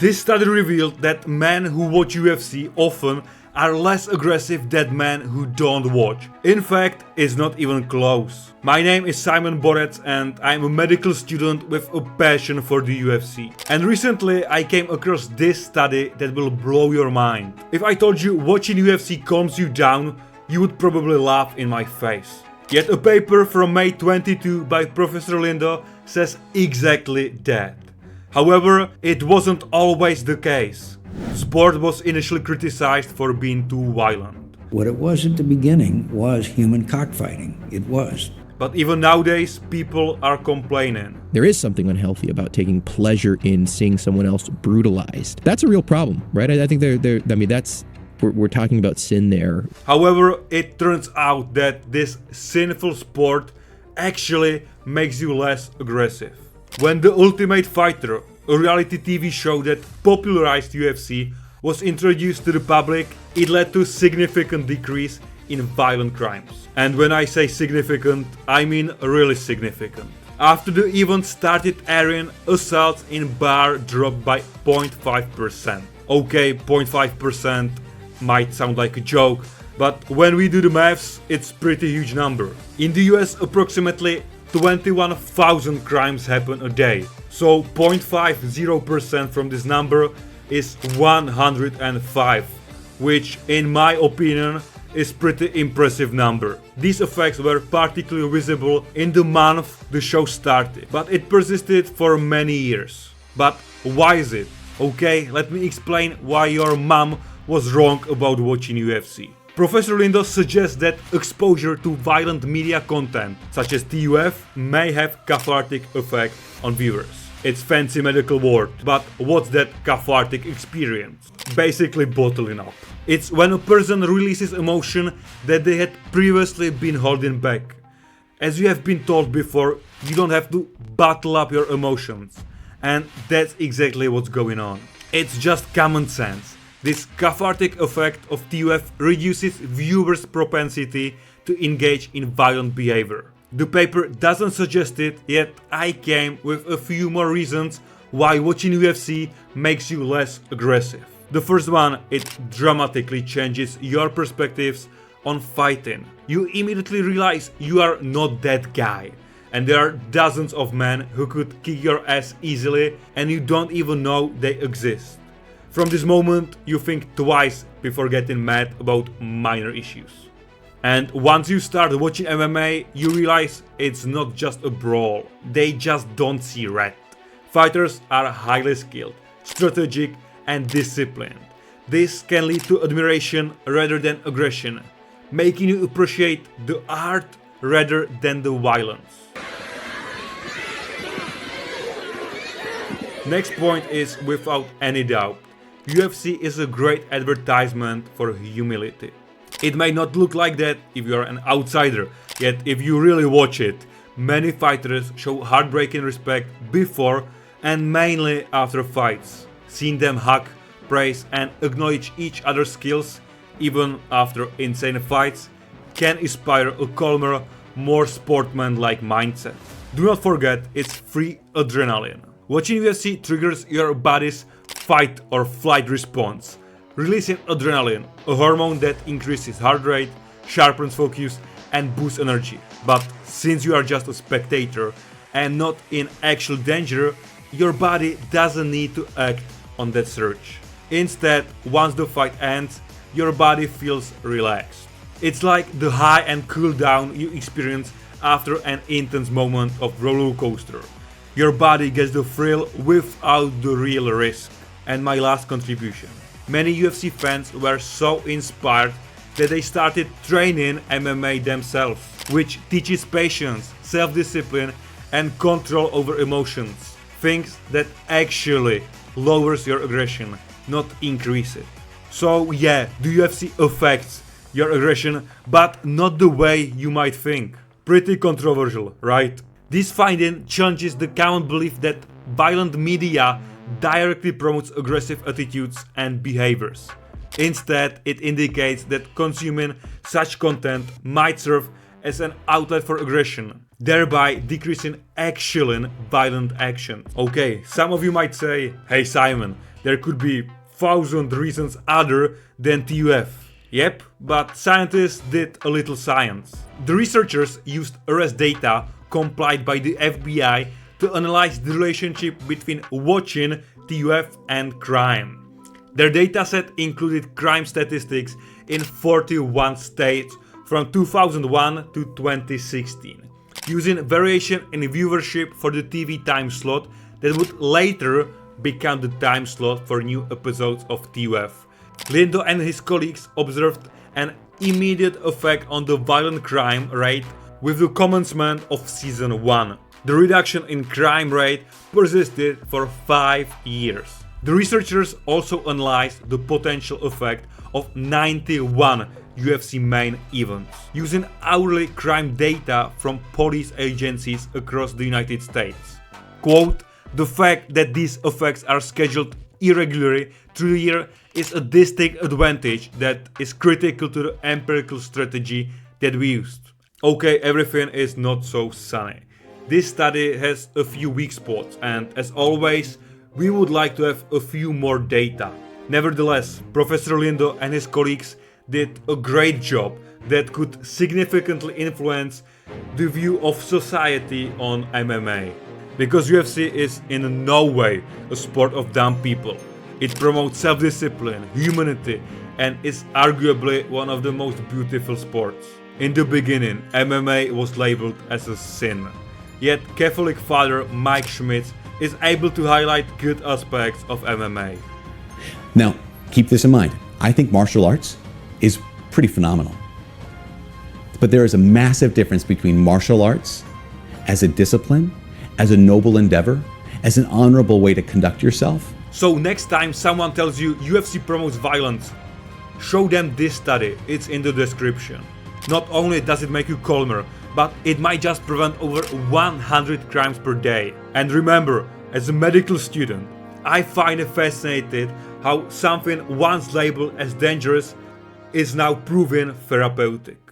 This study revealed that men who watch UFC often are less aggressive than men who don't watch. In fact, it's not even close. My name is Simon Borec and I'm a medical student with a passion for the UFC. And recently I came across this study that will blow your mind. If I told you watching UFC calms you down, you would probably laugh in my face. Yet a paper from May 22 by Professor Lindo says exactly that. However, it wasn't always the case. Sport was initially criticized for being too violent. What it was at the beginning was human cockfighting. It was. But even nowadays, people are complaining. There is something unhealthy about taking pleasure in seeing someone else brutalized. That's a real problem, right? I think we're talking about sin there. However, it turns out that this sinful sport actually makes you less aggressive. When The Ultimate Fighter, a reality TV show that popularized UFC, was introduced to the public, it led to a significant decrease in violent crimes. And when I say significant, I mean really significant. After the event started airing, assaults in bar dropped by 0.5%. Okay, 0.5% might sound like a joke, but when we do the maths, it's pretty huge number. In the US, approximately 21,000 crimes happen a day. So 0.50% from this number is 105, which in my opinion is pretty impressive number. These effects were particularly visible in the month the show started, but it persisted for many years. But why is it? Okay, let me explain why your mom was wrong about watching UFC. Professor Lindo suggests that exposure to violent media content, such as TUF, may have cathartic effect on viewers. It's fancy medical word, but what's that cathartic experience? Basically bottling up. It's when a person releases emotion that they had previously been holding back. As you have been told before, you don't have to bottle up your emotions. And that's exactly what's going on. It's just common sense. This cathartic effect of TUF reduces viewers' propensity to engage in violent behavior. The paper doesn't suggest it, yet I came with a few more reasons why watching UFC makes you less aggressive. The first one, it dramatically changes your perspectives on fighting. You immediately realize you are not that guy. And there are dozens of men who could kick your ass easily and you don't even know they exist. From this moment, you think twice before getting mad about minor issues. And once you start watching MMA, you realize it's not just a brawl. They just don't see red. Fighters are highly skilled, strategic, and disciplined. This can lead to admiration rather than aggression, making you appreciate the art rather than the violence. Next point is without any doubt. UFC is a great advertisement for humility. It may not look like that if you are an outsider, yet if you really watch it, many fighters show heartbreaking respect before and mainly after fights. Seeing them hug, praise and acknowledge each other's skills, even after insane fights, can inspire a calmer, more sportsman-like mindset. Do not forget, it's free adrenaline. Watching UFC triggers your body's fight or flight response, releasing adrenaline, a hormone that increases heart rate, sharpens focus and boosts energy. But since you are just a spectator and not in actual danger, your body doesn't need to act on that surge. Instead, once the fight ends, your body feels relaxed. It's like the high and cool down you experience after an intense moment of roller coaster. Your body gets the thrill without the real risk. And my last contribution. Many UFC fans were so inspired that they started training MMA themselves, which teaches patience, self-discipline and control over emotions. Things that actually lowers your aggression, not increase it. So yeah, the UFC affects your aggression, but not the way you might think. Pretty controversial, right? This finding challenges the common belief that violent media directly promotes aggressive attitudes and behaviors. Instead, it indicates that consuming such content might serve as an outlet for aggression, thereby decreasing actual violent action. Okay, some of you might say, hey Simon, there could be 1,000 reasons other than TUF. Yep, but scientists did a little science. The researchers used arrest data compiled by the FBI to analyze the relationship between watching TUF and crime. Their dataset included crime statistics in 41 states from 2001 to 2016, using variation in viewership for the TV time slot that would later become the time slot for new episodes of TUF. Lindo and his colleagues observed an immediate effect on the violent crime rate with the commencement of season 1. The reduction in crime rate persisted for 5 years. The researchers also analyzed the potential effect of 91 UFC main events, using hourly crime data from police agencies across the United States. Quote, "The fact that these effects are scheduled irregularly through the year is a distinct advantage that is critical to the empirical strategy that we used." Okay, everything is not so sunny. This study has a few weak spots, and as always, we would like to have a few more data. Nevertheless, Professor Lindo and his colleagues did a great job that could significantly influence the view of society on MMA. Because UFC is in no way a sport of dumb people. It promotes self-discipline, humanity, and is arguably one of the most beautiful sports. In the beginning, MMA was labeled as a sin. Yet Catholic father Mike Schmitz is able to highlight good aspects of MMA. Now, keep this in mind. I think martial arts is pretty phenomenal. But there is a massive difference between martial arts as a discipline, as a noble endeavor, as an honorable way to conduct yourself. So next time someone tells you UFC promotes violence, show them this study, it's in the description. Not only does it make you calmer, but it might just prevent over 100 crimes per day. And remember, as a medical student, I find it fascinating how something once labeled as dangerous is now proven therapeutic.